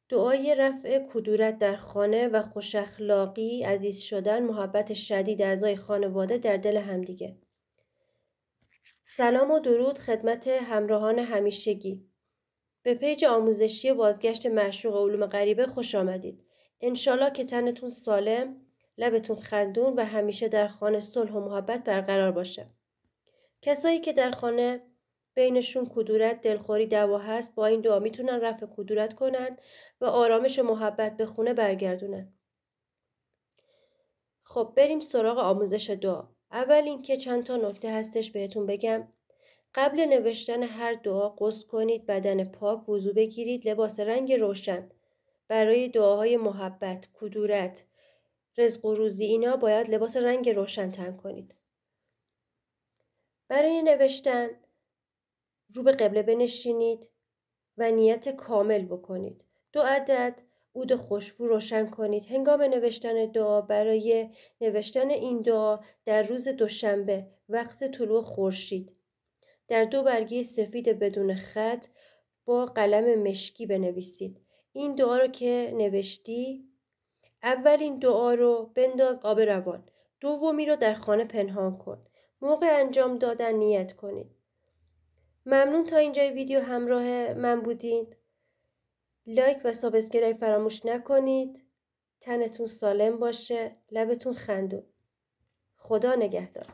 دعای رفع کدورت در خانه و خوش اخلاقی، عزیز شدن، محبت شدید اعضای خانواده در دل همدیگه. سلام و درود خدمت همراهان همیشگی. به پیج آموزشی بازگشت معشوق علوم غریبه خوش آمدید. انشالله که تنتون سالم، لبتون خندون و همیشه در خانه صلح و محبت برقرار باشه. کسایی که در خانه بینشون کدورت، دلخوری، دعوا هست، با این دعا میتونن رفع کدورت کنن و آرامش و محبت به خونه برگردونن. خب بریم سراغ آموزش دعا. اول اینکه چند تا نکته هستش بهتون بگم. قبل نوشتن هر دعا غسل کنید، بدن پاک، وضو بگیرید، لباس رنگ روشن. برای دعاهای محبت، کدورت، رزق و روزی اینا باید لباس رنگ روشن تن کنید. برای نوشتن رو به قبله بنشینید و نیت کامل بکنید. 2 عدد عود خوشبو روشن کنید. هنگام نوشتن دعا برای نوشتن این دعا در روز دوشنبه وقت طلوع خورشید در 2 برگه سفید بدون خط با قلم مشکی بنویسید. این دعا رو که نوشتی، اولین دعا رو بنداز آب روان، دومی رو در خانه پنهان کن. موقع انجام دادن نیت کنید. ممنون تا اینجای ویدیو همراه من بودید. لایک و سابسکرایب فراموش نکنید. تنتون سالم باشه، لبتون خندون. خدا نگهدار.